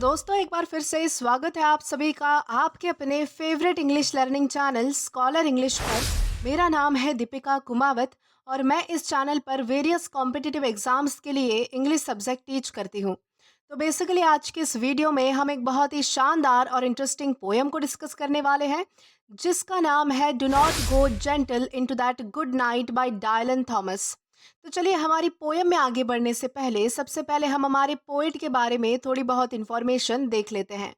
दोस्तों एक बार फिर से स्वागत है आप सभी का आपके अपने favourite English learning channel scholar English पर। मेरा नाम है दीपिका कुमावत और मैं इस चैनल पर वेरियस कॉम्पिटिटिव एग्जाम्स के लिए इंग्लिश सब्जेक्ट टीच करती हूँ। तो बेसिकली आज के इस वीडियो में हम एक बहुत ही शानदार और इंटरेस्टिंग पोएम को डिस्कस करने वाले हैं जिसका नाम है do not go gentle into that good night by Dylan Thomas. तो चलिए हमारी पोयम में आगे बढ़ने से पहले सबसे पहले हम हमारे पोएट के बारे में थोड़ी बहुत इन्फॉर्मेशन देख लेते हैं।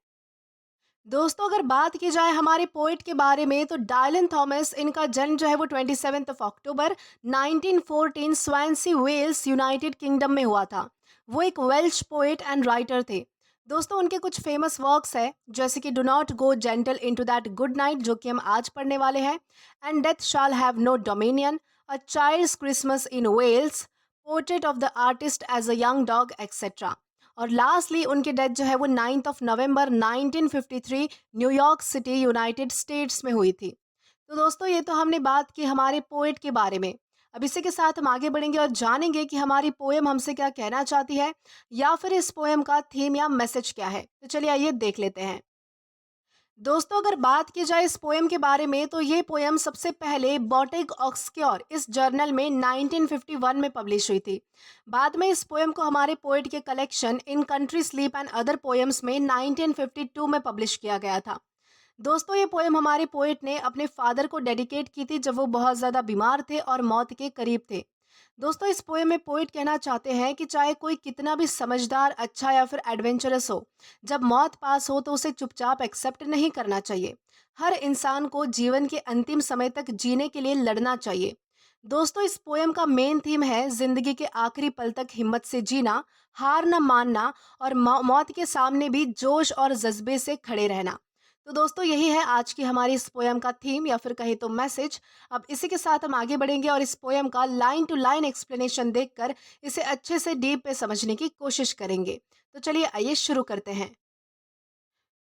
दोस्तों अगर बात की जाए हमारे पोएट के बारे में तो डायलन थॉमस, इनका जन्म जो है वो 27 अक्टूबर 1914 स्वांसी वेल्स यूनाइटेड किंगडम में हुआ था। वो एक वेल्श पोएट एंड राइटर थे। दोस्तों उनके कुछ फेमस वर्क्स है जैसे कि do not go gentle into that good night जो कि हम आज पढ़ने वाले हैं, and death shall have no dominion, a child's Christmas in Wales, portrait of the artist as a young dog etcetera. और लास्टली उनकी डेथ जो है वो 9 नवंबर 1953 न्यूयॉर्क सिटी यूनाइटेड स्टेट्स में हुई थी। तो दोस्तों ये तो हमने बात की हमारे पोएट के बारे में। अब इसी के साथ हम आगे बढ़ेंगे और जानेंगे कि हमारी पोएम हमसे क्या कहना चाहती है या फिर इस पोएम का थीम या मैसेज क्या है। तो चलिए आइए देख लेते हैं। दोस्तों अगर बात की जाए इस पोएम के बारे में तो ये पोएम सबसे पहले बॉटेग ऑक्सक्योर इस जर्नल में 1951 में पब्लिश हुई थी। बाद में इस पोएम को हमारे पोएट के collection in country sleep and other poems में 1952 में पब्लिश किया गया था। दोस्तों ये पोएम हमारे पोएट ने अपने फादर को डेडिकेट की थी जब वो बहुत ज़्यादा बीमार थे और मौत के करीब थे। दोस्तों इस पोएम में पोएट कहना चाहते हैं कि चाहे कोई कितना भी समझदार, अच्छा या फिर एडवेंचरस हो, जब मौत पास हो तो उसे चुपचाप एक्सेप्ट नहीं करना चाहिए। हर इंसान को जीवन के अंतिम समय तक जीने के लिए लड़ना चाहिए। दोस्तों इस पोएम का मेन थीम है जिंदगी के आखिरी पल तक हिम्मत से जीना, हार न मानना और मौत के सामने भी जोश और जज्बे से खड़े रहना। तो दोस्तों यही है आज की हमारी इस पोएम का थीम या फिर कहे तो मैसेज। अब इसी के साथ हम आगे बढ़ेंगे और इस पोएम का लाइन टू लाइन एक्सप्लेनेशन देखकर इसे अच्छे से डीप पे समझने की कोशिश करेंगे। तो चलिए आइए शुरू करते हैं।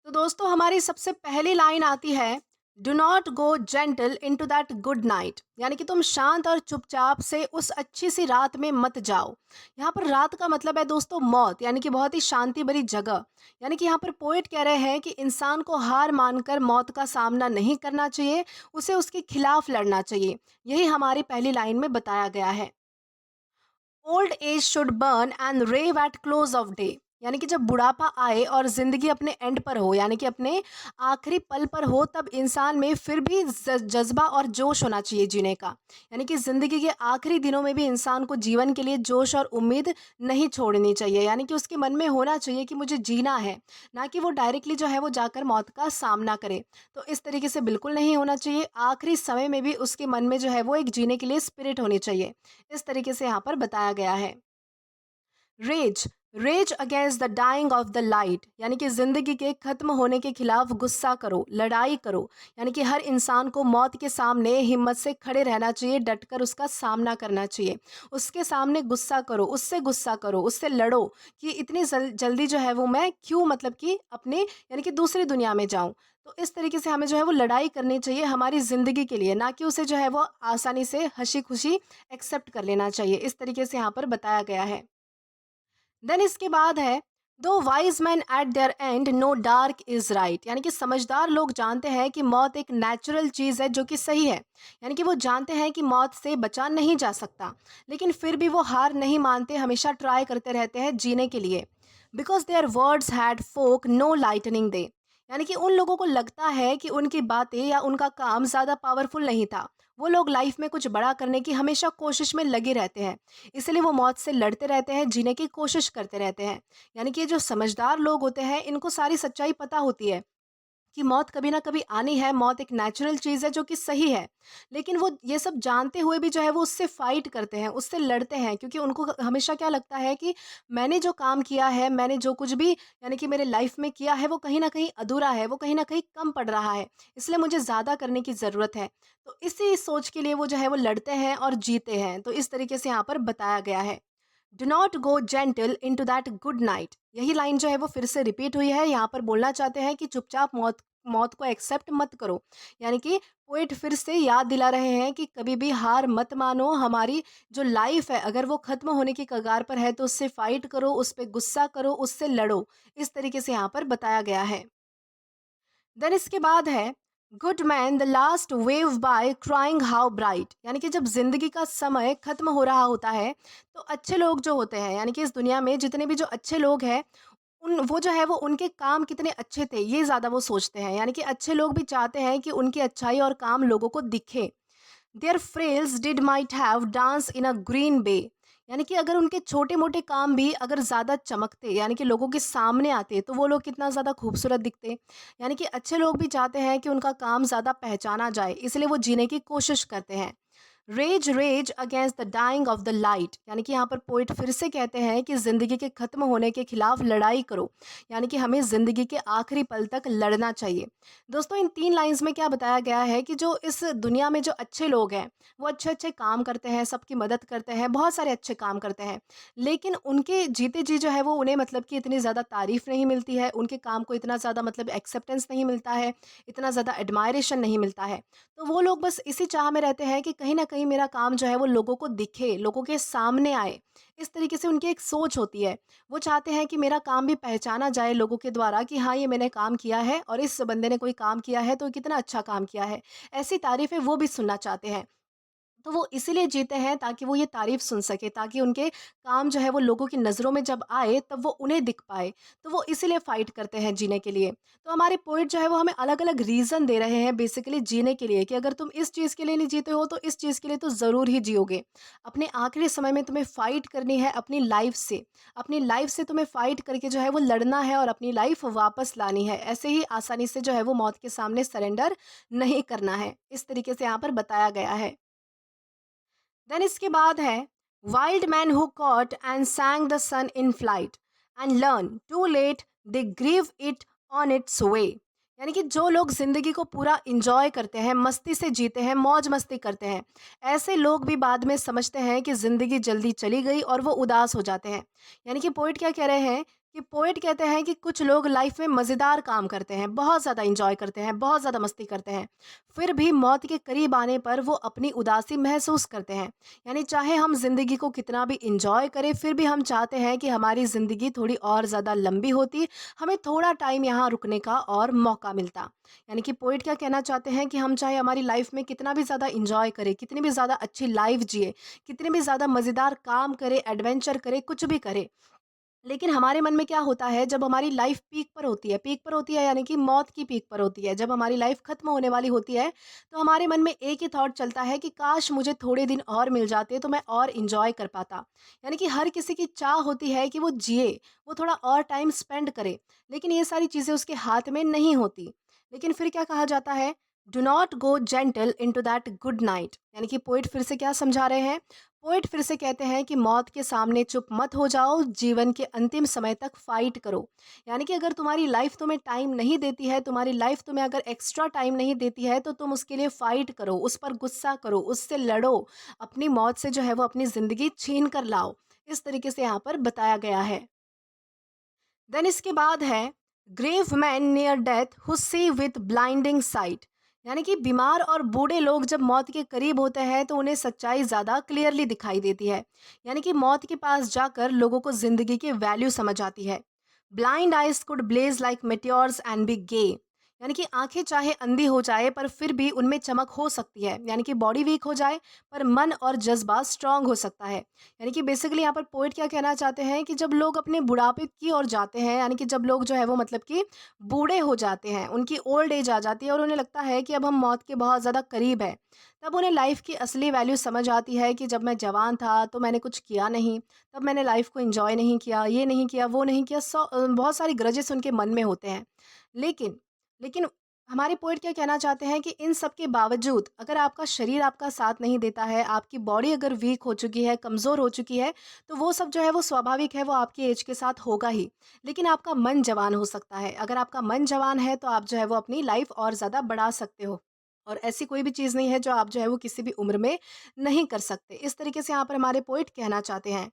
तो दोस्तों हमारी सबसे पहली लाइन आती है, do not go gentle into that good night, यानी कि तुम शांत और चुपचाप से उस अच्छी सी रात में मत जाओ। यहाँ पर रात का मतलब है दोस्तों मौत, यानी कि बहुत ही शांति भरी जगह। यानी कि यहाँ पर पोएट कह रहे हैं कि इंसान को हार मानकर मौत का सामना नहीं करना चाहिए, उसे उसके खिलाफ लड़ना चाहिए। यही हमारी पहली लाइन में बताया गया है। Old age should burn and rave at close of day, यानी कि जब बुढ़ापा आए और जिंदगी अपने एंड पर हो, यानी कि अपने आखिरी पल पर हो, तब इंसान में फिर भी जज्बा और जोश होना चाहिए जीने का। यानी कि जिंदगी के आखिरी दिनों में भी इंसान को जीवन के लिए जोश और उम्मीद नहीं छोड़नी चाहिए। यानी कि उसके मन में होना चाहिए कि मुझे जीना है, ना कि वो डायरेक्टली जो है वो जाकर मौत का सामना करे। तो इस तरीके से बिल्कुल नहीं होना चाहिए। आखिरी समय में भी उसके मन में जो है वो एक जीने के लिए स्पिरिट होनी चाहिए। इस तरीके से यहाँ पर बताया गया है। Rage, rage against the dying of the light, यानी कि जिंदगी के खत्म होने के खिलाफ गुस्सा करो, लड़ाई करो। यानी कि हर इंसान को मौत के सामने हिम्मत से खड़े रहना चाहिए, डटकर उसका सामना करना चाहिए। उसके सामने गुस्सा करो, उससे लड़ो कि इतनी जल्दी जो है वो मैं क्यों, मतलब कि अपने यानी कि दूसरी दुनिया में जाऊं। तो इस तरीके से हमें जो है वो लड़ाई करनी चाहिए हमारी ज़िंदगी के लिए, ना कि उसे जो है वो आसानी से हंसी खुशी एक्सेप्ट कर लेना चाहिए। इस तरीके से यहाँ पर बताया गया है। देन इसके बाद है, though wise men at their end know dark is right, यानी कि समझदार लोग जानते हैं कि मौत एक नेचुरल चीज़ है जो कि सही है। यानी कि वो जानते हैं कि मौत से बचा नहीं जा सकता, लेकिन फिर भी वो हार नहीं मानते, हमेशा ट्राई करते रहते हैं जीने के लिए। Because their words had folk no lightning दे, यानी कि उन लोगों को लगता है कि उनकी बातें या उनका काम ज़्यादा पावरफुल नहीं था। वो लोग लाइफ में कुछ बड़ा करने की हमेशा कोशिश में लगे रहते हैं, इसलिए वो मौत से लड़ते रहते हैं, जीने की कोशिश करते रहते हैं। यानी कि ये जो समझदार लोग होते हैं इनको सारी सच्चाई पता होती है कि मौत कभी ना कभी आनी है, मौत एक नेचुरल चीज़ है जो कि सही है। लेकिन वो ये सब जानते हुए भी जो है वो उससे फाइट करते हैं, उससे लड़ते हैं, क्योंकि उनको हमेशा क्या लगता है कि मैंने जो काम किया है, मैंने जो कुछ भी यानी कि मेरे लाइफ में किया है वो कहीं न कहीं अधूरा है, वो कहीं न कहीं कम पड़ रहा है, इसलिए मुझे ज़्यादा करने की ज़रूरत है। तो इसी सोच के लिए वो जो है वो लड़ते हैं और जीते हैं। तो इस तरीके से यहाँ पर बताया गया है। Do not go gentle into that good night, यही लाइन जो है वो फिर से रिपीट हुई है। यहाँ पर बोलना चाहते हैं कि चुपचाप मौत मौत को एक्सेप्ट मत करो। यानी कि पोएट फिर से याद दिला रहे हैं कि कभी भी हार मत मानो, हमारी जो लाइफ है अगर वो खत्म होने की कगार पर है तो उससे फाइट करो, उस पे गुस्सा करो, उससे लड़ो। इस तरीके से यहाँ पर बताया गया है। देन इसके बाद है good men the last wave by crying how bright. यानी कि जब जिंदगी का समय खत्म हो रहा होता है तो अच्छे लोग जो होते हैं, यानी कि इस दुनिया में जितने भी जो अच्छे लोग हैं, उन वो जो है वो उनके काम कितने अच्छे थे ये ज़्यादा वो सोचते हैं। यानी कि अच्छे लोग भी चाहते हैं कि उनकी अच्छाई और काम लोगों को दिखे। There फ्रेल्स did might have dance in a Green Bay. यानी कि अगर उनके छोटे मोटे काम भी अगर ज़्यादा चमकते, यानी कि लोगों के सामने आते, तो वो लोग कितना ज़्यादा खूबसूरत दिखते। यानी कि अच्छे लोग भी चाहते हैं कि उनका काम ज़्यादा पहचाना जाए, इसलिए वो जीने की कोशिश करते हैं। Rage rage against the dying of the light. यानी कि यहाँ पर पोइट फिर से कहते हैं कि जिंदगी के खत्म होने के खिलाफ लड़ाई करो। यानी कि हमें जिंदगी के आखिरी पल तक लड़ना चाहिए। दोस्तों, इन 3 लाइंस में क्या बताया गया है कि जो इस दुनिया में जो अच्छे लोग हैं, वो अच्छे-अच्छे काम करते हैं, सबकी मदद करते हैं, बहुत सारे अच्छे काम करते हैं। लेकिन उनके जीते जी जो है वो उन्हें मतलब कि इतनी ज़्यादा तारीफ़ नहीं मिलती है, उनके काम को इतना ज़्यादा मतलब एक्सेप्टेंस नहीं मिलता है, इतना ज़्यादा एडमायरेशन नहीं मिलता है। तो वो लोग बस इसी चाह में रहते हैं कि कहीं न कहीं मेरा काम जो है वो लोगों को दिखे, लोगों के सामने आए। इस तरीके से उनकी एक सोच होती है। वो चाहते हैं कि मेरा काम भी पहचाना जाए लोगों के द्वारा कि हाँ, ये मैंने काम किया है और इस बंदे ने कोई काम किया है तो कितना अच्छा काम किया है। ऐसी तारीफ़ें वो भी सुनना चाहते हैं। तो वो इसीलिए जीते हैं ताकि वो ये तारीफ़ सुन सके, ताकि उनके काम जो है वो लोगों की नज़रों में जब आए तब वो उन्हें दिख पाए। तो वो इसीलिए फ़ाइट करते हैं जीने के लिए। तो हमारे पोएट जो है वो हमें अलग-अलग रीज़न दे रहे हैं बेसिकली जीने के लिए, कि अगर तुम इस चीज़ के लिए नहीं जीते हो तो इस चीज़ के लिए तो ज़रूर ही जियोगे। अपने आखिरी समय में तुम्हें फ़ाइट करनी है अपनी लाइफ़ से। अपनी लाइफ़ से तुम्हें फ़ाइट करके जो है वो लड़ना है और अपनी लाइफ़ वापस लानी है। ऐसे ही आसानी से जो है वो मौत के सामने सरेंडर नहीं करना है। इस तरीके से यहाँ पर बताया गया है। देन इसके बाद है wild man who caught and sang the sun in flight and learn to late they grieve it on it's वे। यानी कि जो लोग जिंदगी को पूरा इंजॉय करते हैं, मस्ती से जीते हैं, मौज मस्ती करते हैं, ऐसे लोग भी बाद में समझते हैं कि जिंदगी जल्दी चली गई और वो उदास हो जाते हैं। यानी कि पोइट क्या कह रहे हैं कि पोइट कहते हैं कि कुछ लोग लाइफ में मज़ेदार काम करते हैं, बहुत ज़्यादा इंजॉय करते हैं, बहुत ज़्यादा मस्ती करते हैं, फिर भी मौत के करीब आने पर वो अपनी उदासी महसूस करते हैं। यानी चाहे हम ज़िंदगी को कितना भी इंजॉय करें, फिर भी हम चाहते हैं कि हमारी ज़िंदगी थोड़ी और ज़्यादा लंबी होती, हमें थोड़ा टाइम यहाँ रुकने का और मौका मिलता। यानी कि पोइट क्या कहना चाहते हैं कि हम चाहे हमारी लाइफ में कितना भी ज़्यादा इंजॉय करें, कितनी भी ज़्यादा अच्छी लाइफ जिए, कितने भी ज़्यादा मज़ेदार काम करें, एडवेंचर करें, कुछ भी करें, लेकिन हमारे मन में क्या होता है जब हमारी लाइफ पीक पर होती है, यानी कि मौत की पीक पर होती है, जब हमारी लाइफ खत्म होने वाली होती है, तो हमारे मन में एक ही थॉट चलता है कि काश मुझे थोड़े दिन और मिल जाते तो मैं और इंजॉय कर पाता। यानी कि हर किसी की चाह होती है कि वो जिए, वो थोड़ा और टाइम स्पेंड करे, लेकिन ये सारी चीज़ें उसके हाथ में नहीं होती। लेकिन फिर क्या कहा जाता है, do not go gentle into that good night. यानी कि पोइट फिर से क्या समझा रहे हैं, पोएट फिर से कहते हैं कि मौत के सामने चुप मत हो जाओ, जीवन के अंतिम समय तक फाइट करो। यानी कि अगर तुम्हारी लाइफ तुम्हें टाइम नहीं देती है, तुम्हारी लाइफ तुम्हें अगर एक्स्ट्रा टाइम नहीं देती है, तो तुम उसके लिए फाइट करो, उस पर गुस्सा करो, उससे लड़ो, अपनी मौत से जो है वो अपनी ज़िंदगी छीन कर लाओ। इस तरीके से यहाँ पर बताया गया है। देन इसके बाद है grave men near death who see with blinding sight. यानी कि बीमार और बूढ़े लोग जब मौत के करीब होते हैं तो उन्हें सच्चाई ज़्यादा क्लियरली दिखाई देती है। यानी कि मौत के पास जाकर लोगों को ज़िंदगी की वैल्यू समझ आती है। Blind eyes could Blaze like meteors and be gay. यानी कि आंखें चाहे अंधी हो जाए पर फिर भी उनमें चमक हो सकती है। यानी कि बॉडी वीक हो जाए पर मन और जज्बा स्ट्रांग हो सकता है। यानी कि बेसिकली यहाँ पर पोइट क्या कहना चाहते हैं कि जब लोग अपने बुढ़ापे की ओर जाते हैं, यानी कि जब लोग जो है वो मतलब कि बूढ़े हो जाते हैं, उनकी ओल्ड एज आ जाती है और उन्हें लगता है कि अब हम मौत के बहुत ज़्यादा करीब है, तब उन्हें लाइफ की असली वैल्यू समझ आती है कि जब मैं जवान था तो मैंने कुछ किया नहीं, तब मैंने लाइफ को एंजॉय नहीं किया, ये नहीं किया, वो नहीं किया, बहुत सारी ग्रजेस उनके मन में होते हैं। लेकिन लेकिन हमारे पोएट क्या कहना चाहते हैं कि इन सब के बावजूद अगर आपका शरीर आपका साथ नहीं देता है, आपकी बॉडी अगर वीक हो चुकी है, कमज़ोर हो चुकी है, तो वो सब जो है वो स्वाभाविक है, वो आपकी एज के साथ होगा ही। लेकिन आपका मन जवान हो सकता है। अगर आपका मन जवान है तो आप जो है वो अपनी लाइफ और ज़्यादा बढ़ा सकते हो। और ऐसी कोई भी चीज़ नहीं है जो आप जो है वो किसी भी उम्र में नहीं कर सकते। इस तरीके से यहाँ पर हमारे पोएट कहना चाहते हैं।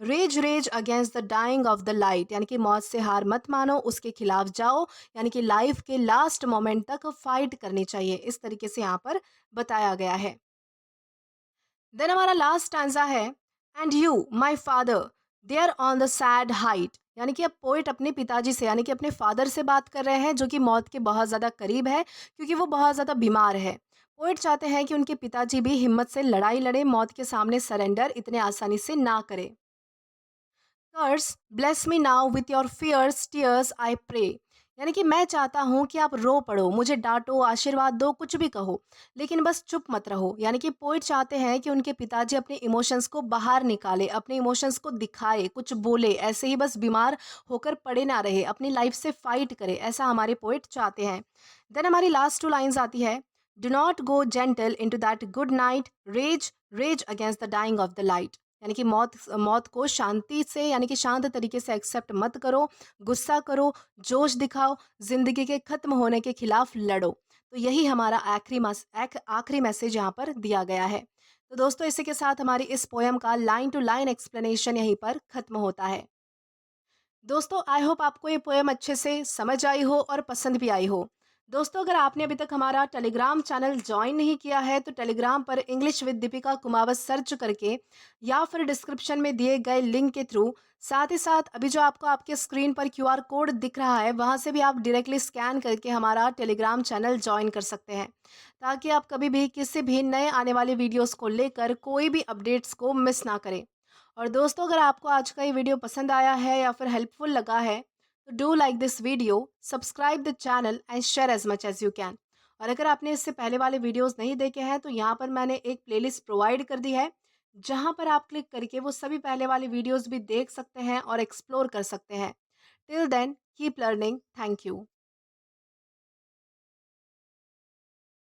Rage rage against the dying of the light, यानी कि मौत से हार मत मानो, उसके खिलाफ जाओ, यानी कि लाइफ के लास्ट मोमेंट तक फाइट करनी चाहिए, इस तरीके से यहाँ पर बताया गया है। देन हमारा लास्ट स्टैंजा है, and you my father there on the sad height, यानी कि अब पोइट अपने पिताजी से यानी कि अपने फादर से बात कर रहे हैं जो कि मौत के बहुत ज़्यादा करीब है, क्योंकि वो बहुत ज़्यादा बीमार है। पोइट चाहते हैं कि उनके पिताजी भी हिम्मत से लड़ाई लड़े, मौत के सामने सरेंडर इतने आसानी से ना करे। कर्स bless me now with your fears tears I pray, यानी कि मैं चाहता हूँ कि आप रो पड़ो, मुझे डांटो, आशीर्वाद दो, कुछ भी कहो, लेकिन बस चुप मत रहो। यानी कि पोइट चाहते हैं कि उनके पिताजी अपने इमोशंस को बाहर निकाले, अपने इमोशंस को दिखाए, कुछ बोले, ऐसे ही बस बीमार होकर पड़े ना रहे, अपनी लाइफ से फाइट करे, ऐसा हमारे पोइट चाहते हैं। देन हमारी लास्ट टू लाइन्स आती है, do not go gentle into that good night, rage rage against the dying of the light, यानी कि मौत मौत को शांति से यानी कि शांत तरीके से एक्सेप्ट मत करो, गुस्सा करो, जोश दिखाओ, जिंदगी के खत्म होने के खिलाफ लड़ो। तो यही हमारा आखिरी मैसेज यहाँ पर दिया गया है। तो दोस्तों, इसी के साथ हमारी इस पोयम का लाइन टू लाइन एक्सप्लेनेशन यहीं पर खत्म होता है। दोस्तों, आई होप आपको ये पोएम अच्छे से समझ आई हो और पसंद भी आई हो। दोस्तों, अगर आपने अभी तक हमारा टेलीग्राम चैनल ज्वाइन नहीं किया है तो टेलीग्राम पर English with Deepika Kumawat search करके या फिर डिस्क्रिप्शन में दिए गए लिंक के थ्रू, साथ ही साथ अभी जो आपको आपके स्क्रीन पर क्यूआर कोड दिख रहा है वहां से भी आप डायरेक्टली स्कैन करके हमारा टेलीग्राम चैनल ज्वाइन कर सकते हैं, ताकि आप कभी भी किसी भी नए आने वाले वीडियोस को लेकर कोई भी अपडेट्स को मिस ना करें। और दोस्तों, अगर आपको आज का ये वीडियो पसंद आया है या फिर हेल्पफुल लगा है तो do like this video, subscribe the channel and share as much as you can. और अगर आपने इससे पहले वाले वीडियोस नहीं देखे हैं तो यहाँ पर मैंने एक प्लेलिस्ट प्रोवाइड कर दी है, जहाँ पर आप क्लिक करके वो सभी पहले वाले वीडियोस भी देख सकते हैं और एक्सप्लोर कर सकते हैं। Till then keep learning. Thank you.